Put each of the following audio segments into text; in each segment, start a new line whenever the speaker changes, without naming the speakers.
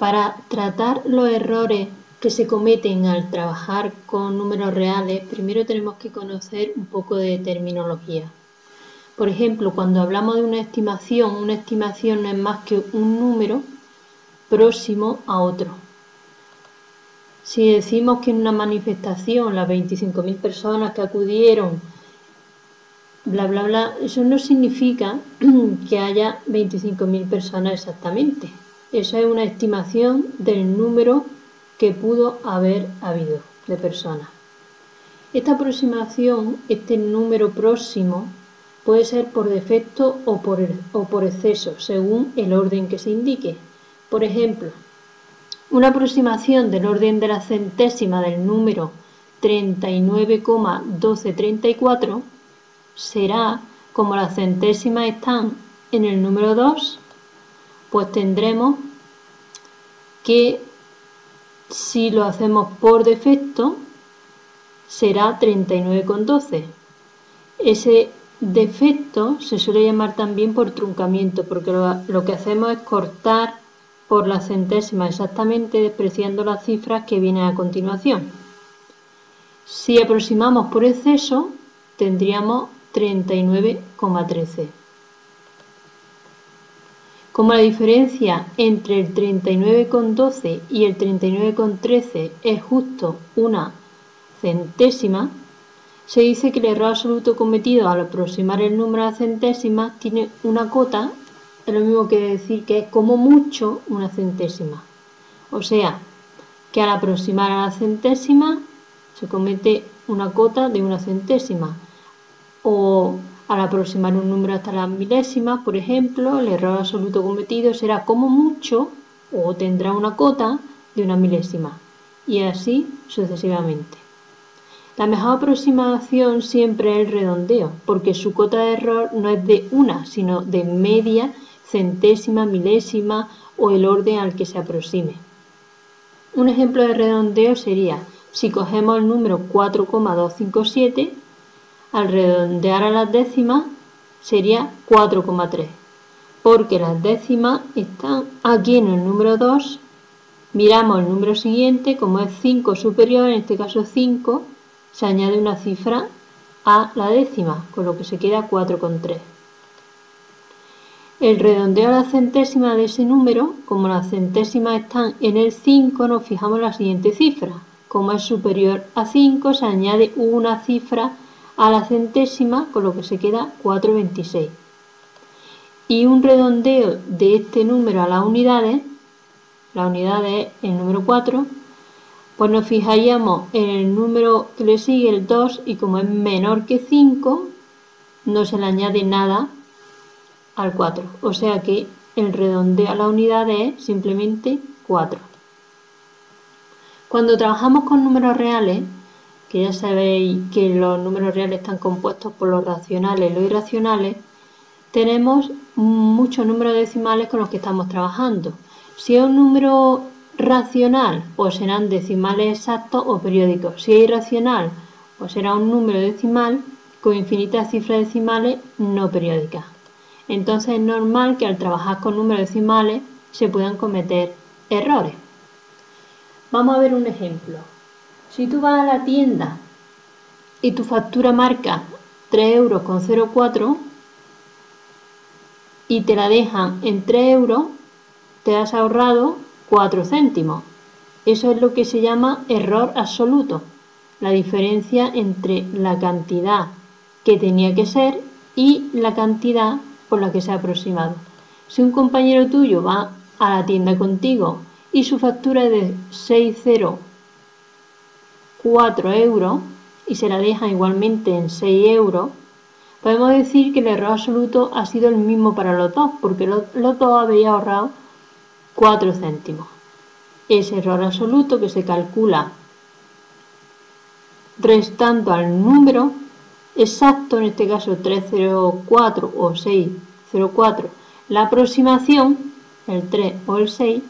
Para tratar los errores que se cometen al trabajar con números reales, primero tenemos que conocer un poco de terminología. Por ejemplo, cuando hablamos de una estimación no es más que un número próximo a otro. Si decimos que en una manifestación las 25.000 personas que acudieron, bla, bla, bla, eso no significa que haya 25.000 personas exactamente. Eso es una estimación del número que pudo haber habido de personas. Esta aproximación, este número próximo, puede ser por defecto o por exceso, según el orden que se indique. Por ejemplo, una aproximación del orden de la centésima del número 39,1234 será, como las centésimas están en el número 2, pues tendremos que, si lo hacemos por defecto, será 39,12. Ese defecto se suele llamar también por truncamiento, porque lo que hacemos es cortar por la centésima exactamente, despreciando las cifras que vienen a continuación. Si aproximamos por exceso, tendríamos 39,13. Como la diferencia entre el 39,12 y el 39,13 es justo una centésima, se dice que el error absoluto cometido al aproximar el número a la centésima tiene una cota, es lo mismo que decir que es como mucho una centésima. O sea, que al aproximar a la centésima se comete una cota de una centésima. O al aproximar un número hasta las milésimas, por ejemplo, el error absoluto cometido será como mucho o tendrá una cota de una milésima. Y así sucesivamente. La mejor aproximación siempre es el redondeo, porque su cota de error no es de una, sino de media, centésima, milésima o el orden al que se aproxime. Un ejemplo de redondeo sería, si cogemos el número 4,257, al redondear a las décimas sería 4,3, porque las décimas están aquí en el número 2, miramos el número siguiente, como es 5 superior, en este caso 5, se añade una cifra a la décima, con lo que se queda 4,3. El redondeo a la centésima de ese número, como las centésimas están en el 5, nos fijamos en la siguiente cifra. Como es superior a 5, se añade una cifra a la centésima, con lo que se queda 4,26. Y un redondeo de este número a las unidades, la unidad es el número 4, pues nos fijaríamos en el número que le sigue, el 2, y como es menor que 5, no se le añade nada al 4. O sea que el redondeo a la unidad es simplemente 4. Cuando trabajamos con números reales, que ya sabéis que los números reales están compuestos por los racionales y los irracionales, tenemos muchos números decimales con los que estamos trabajando. Si es un número racional, pues serán decimales exactos o periódicos. Si es irracional, pues será un número decimal con infinitas cifras decimales no periódicas. Entonces es normal que al trabajar con números decimales se puedan cometer errores. Vamos a ver un ejemplo. Si tú vas a la tienda y tu factura marca 3,04 € y te la dejan en 3 €, te has ahorrado 4 céntimos. Eso es lo que se llama error absoluto, la diferencia entre la cantidad que tenía que ser y la cantidad por la que se ha aproximado. Si un compañero tuyo va a la tienda contigo y su factura es de 6,04 € y se la deja igualmente en 6 €, podemos decir que el error absoluto ha sido el mismo para los dos, porque los dos habéis ahorrado 4 céntimos. Ese error absoluto que se calcula restando al número exacto, en este caso 3,04 o 6,04, la aproximación, el 3 o el 6,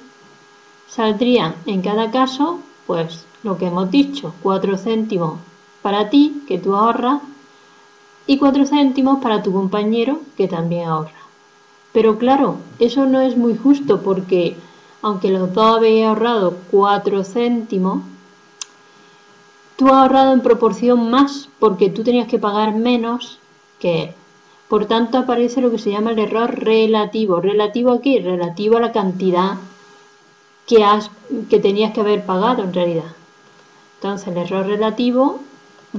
saldría en cada caso, pues lo que hemos dicho, 4 céntimos para ti, que tú ahorras, y 4 céntimos para tu compañero, que también ahorra. Pero claro, eso no es muy justo, porque aunque los dos habéis ahorrado 4 céntimos, tú has ahorrado en proporción más porque tú tenías que pagar menos que él. Por tanto, aparece lo que se llama el error relativo. ¿Relativo a qué? Relativo a la cantidad que tenías que haber pagado en realidad. Entonces, el error relativo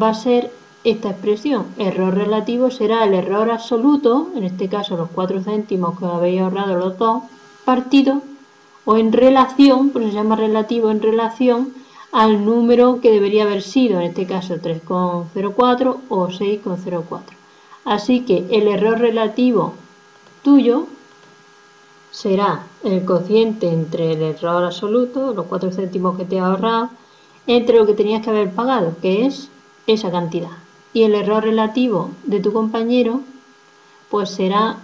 va a ser esta expresión. Error relativo será el error absoluto, en este caso los 4 céntimos que os habéis ahorrado los dos, partido o en relación, por eso se llama relativo, en relación al número que debería haber sido, en este caso 3,04 o 6,04. Así que el error relativo tuyo será el cociente entre el error absoluto, los 4 céntimos que te has ahorrado, entre lo que tenías que haber pagado, que es esa cantidad. Y el error relativo de tu compañero, pues será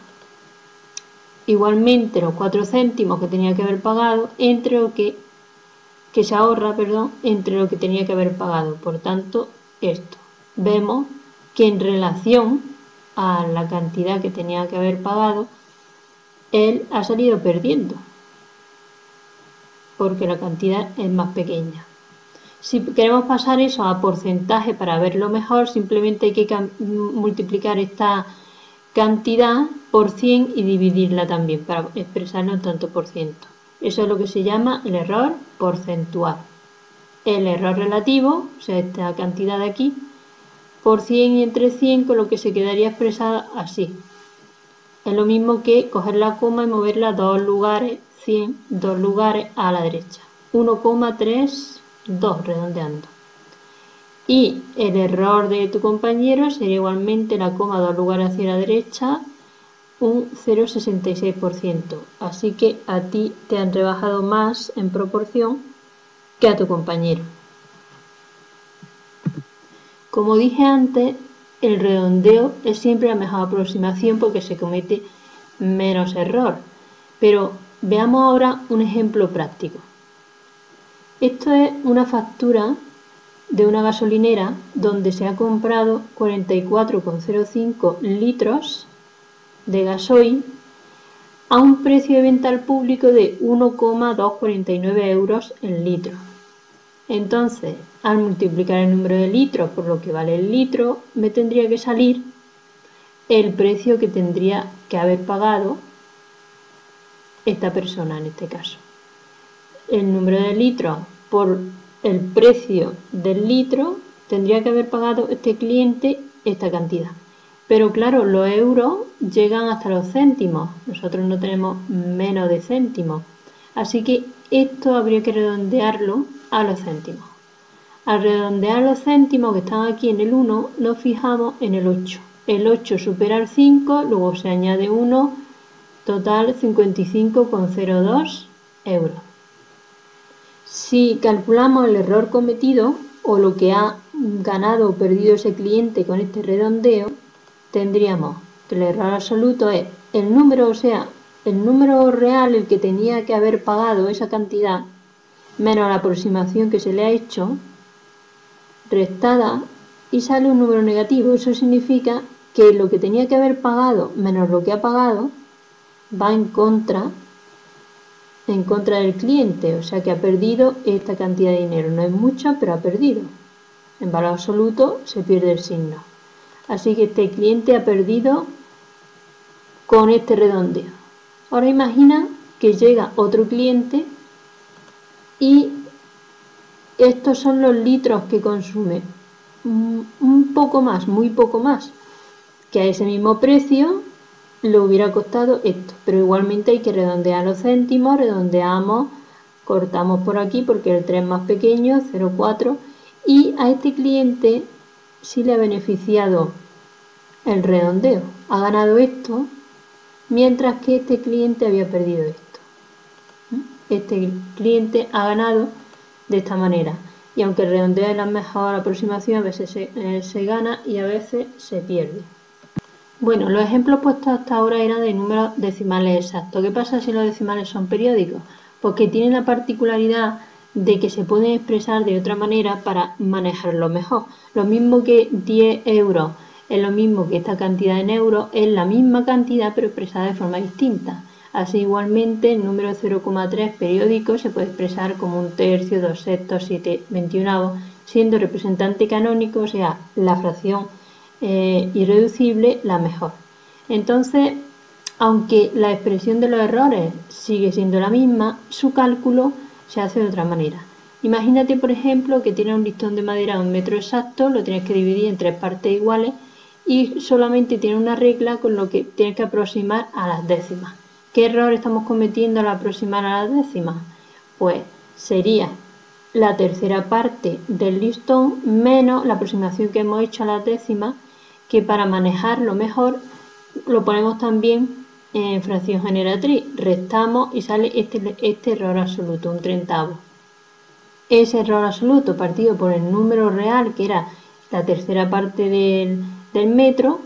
igualmente los 4 céntimos que tenía que haber pagado entre lo que se ahorra, entre lo que tenía que haber pagado. Por tanto, esto. Vemos que en relación a la cantidad que tenía que haber pagado, él ha salido perdiendo, porque la cantidad es más pequeña. Si queremos pasar eso a porcentaje para verlo mejor, simplemente hay que multiplicar esta cantidad por 100 y dividirla también para expresarlo en tanto por ciento. Eso es lo que se llama el error porcentual. El error relativo, o sea, esta cantidad de aquí, por 100 y entre 100, con lo que se quedaría expresada así. Es lo mismo que coger la coma y moverla 2 lugares, 100, 2 lugares a la derecha. 1,32 redondeando. Y el error de tu compañero sería igualmente la coma 2 lugares hacia la derecha, un 0,66%. Así que a ti te han rebajado más en proporción que a tu compañero. Como dije antes, el redondeo es siempre la mejor aproximación porque se comete menos error. Pero veamos ahora un ejemplo práctico. Esto es una factura de una gasolinera donde se ha comprado 44,05 litros de gasoil a un precio de venta al público de 1,249 euros el litro. Entonces, al multiplicar el número de litros por lo que vale el litro, me tendría que salir el precio que tendría que haber pagado esta persona en este caso. El número de litros por el precio del litro tendría que haber pagado este cliente esta cantidad. Pero claro, los euros llegan hasta los céntimos. Nosotros no tenemos menos de céntimos. Así que esto habría que redondearlo a los céntimos. Al redondear los céntimos que están aquí en el 1, nos fijamos en el 8. El 8 supera el 5, luego se añade 1, total 55,02 euros. Si calculamos el error cometido o lo que ha ganado o perdido ese cliente con este redondeo, tendríamos que el error absoluto es el número, o sea, el número real, el que tenía que haber pagado esa cantidad, menos la aproximación que se le ha hecho, restada, y sale un número negativo. Eso significa que lo que tenía que haber pagado menos lo que ha pagado va en contra del cliente, o sea que ha perdido esta cantidad de dinero. No es mucha, pero ha perdido. En valor absoluto se pierde el signo. Así que este cliente ha perdido con este redondeo. Ahora imagina que llega otro cliente y estos son los litros que consume. Un poco más, muy poco más, que a ese mismo precio le hubiera costado esto, pero igualmente hay que redondear los céntimos, redondeamos, cortamos por aquí porque el 3 es más pequeño, 0,4, y a este cliente sí le ha beneficiado el redondeo, ha ganado esto, mientras que este cliente había perdido esto. Este cliente ha ganado de esta manera, y aunque el redondeo es la mejor aproximación, a veces se gana y a veces se pierde. Bueno, los ejemplos puestos hasta ahora eran de números decimales exactos. ¿Qué pasa si los decimales son periódicos? Pues que tienen la particularidad de que se pueden expresar de otra manera para manejarlo mejor. Lo mismo que 10 euros es lo mismo que esta cantidad en euros, es la misma cantidad pero expresada de forma distinta. Así igualmente el número 0,3 periódico se puede expresar como 1/3, 2/6, 7/21, siendo el representante canónico, o sea, la fracción irreducible, la mejor. Entonces, aunque la expresión de los errores sigue siendo la misma, su cálculo se hace de otra manera. Imagínate, por ejemplo, que tienes un listón de madera de 1 metro exacto, lo tienes que dividir en 3 partes iguales y solamente tiene una regla con lo que tienes que aproximar a las décimas. ¿Qué error estamos cometiendo al aproximar a las décimas? Pues sería la tercera parte del listón menos la aproximación que hemos hecho a las décimas, que para manejarlo mejor lo ponemos también en fracción generatriz. Restamos y sale este error absoluto, 1/30. Ese error absoluto partido por el número real, que era la tercera parte del metro,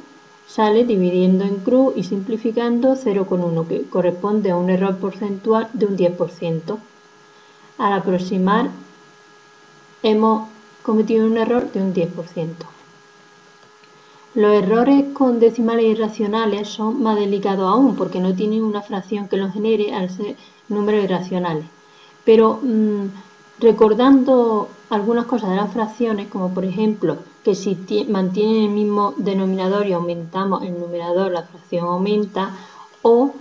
sale dividiendo en cruz y simplificando 0,1, que corresponde a un error porcentual de un 10%. Al aproximar hemos cometido un error de un 10%. Los errores con decimales irracionales son más delicados aún porque no tienen una fracción que los genere al ser números irracionales. Pero recordando algunas cosas de las fracciones, como por ejemplo que si mantienen el mismo denominador y aumentamos el numerador, la fracción aumenta, o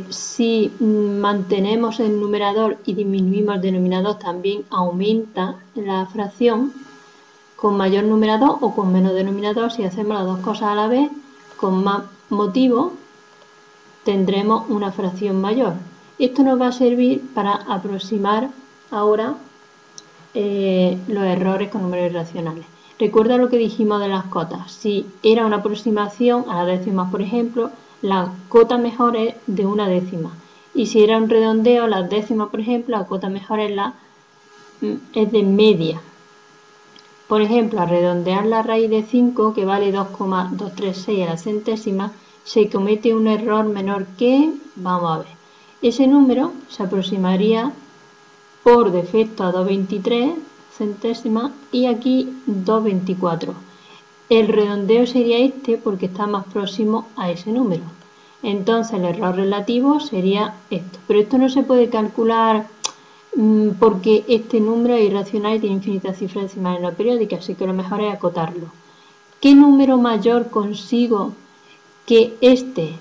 si mantenemos el numerador y disminuimos el denominador, también aumenta la fracción con mayor numerador o con menos denominador. Si hacemos las dos cosas a la vez, con más motivo, tendremos una fracción mayor. Esto nos va a servir para aproximar ahora los errores con números irracionales. Recuerda lo que dijimos de las cotas. Si era una aproximación a las décimas, por ejemplo, la cota mejor es de una décima. Y si era un redondeo, las décimas, por ejemplo, la cota mejor es de media. Por ejemplo, al redondear la raíz de 5, que vale 2,236 a la centésima, se comete un error menor que, vamos a ver, ese número se aproximaría por defecto a 2,23 centésimas y aquí 2,24. El redondeo sería este porque está más próximo a ese número. Entonces el error relativo sería esto. Pero esto no se puede calcular porque este número es irracional y tiene infinitas cifras decimales no periódicas, así que lo mejor es acotarlo. ¿Qué número mayor consigo que este?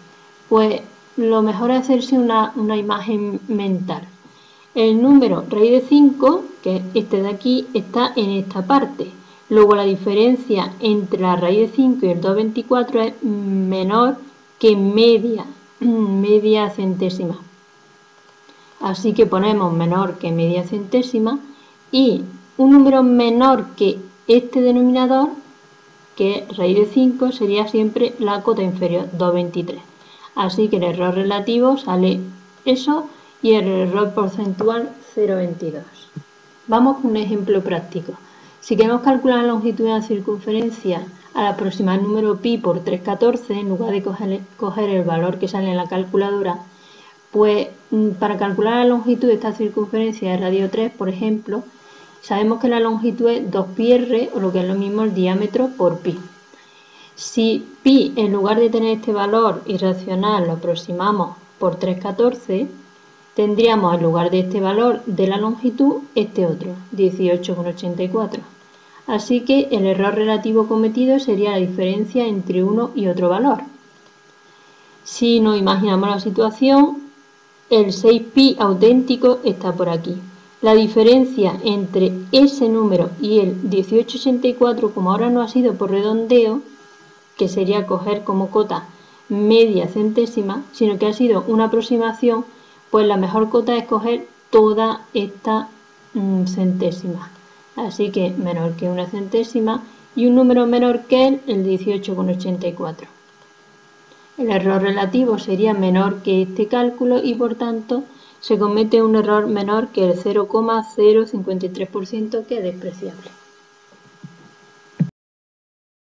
Pues lo mejor es hacerse una imagen mental. El número raíz de 5, que es este de aquí, está en esta parte. Luego la diferencia entre la raíz de 5 y el 2,24 es menor que media centésima. Así que ponemos menor que media centésima y un número menor que este denominador, que es raíz de 5, sería siempre la cota inferior, 2,23. Así que el error relativo sale eso y el error porcentual 0,22. Vamos con un ejemplo práctico. Si queremos calcular la longitud de una circunferencia al aproximar el número pi por 314, en lugar de coger el valor que sale en la calculadora, pues para calcular la longitud de esta circunferencia de radio 3, por ejemplo, sabemos que la longitud es 2πr, o lo que es lo mismo el diámetro por pi. Si pi, en lugar de tener este valor irracional, lo aproximamos por 314, tendríamos en lugar de este valor de la longitud, este otro, 18,84. Así que el error relativo cometido sería la diferencia entre uno y otro valor. Si nos imaginamos la situación, el 6pi auténtico está por aquí. La diferencia entre ese número y el 18,84, como ahora no ha sido por redondeo, que sería coger como cota media centésima, sino que ha sido una aproximación, pues la mejor cota es coger toda esta centésima. Así que menor que una centésima y un número menor que él, el 18,84. El error relativo sería menor que este cálculo y por tanto se comete un error menor que el 0,053%, que es despreciable.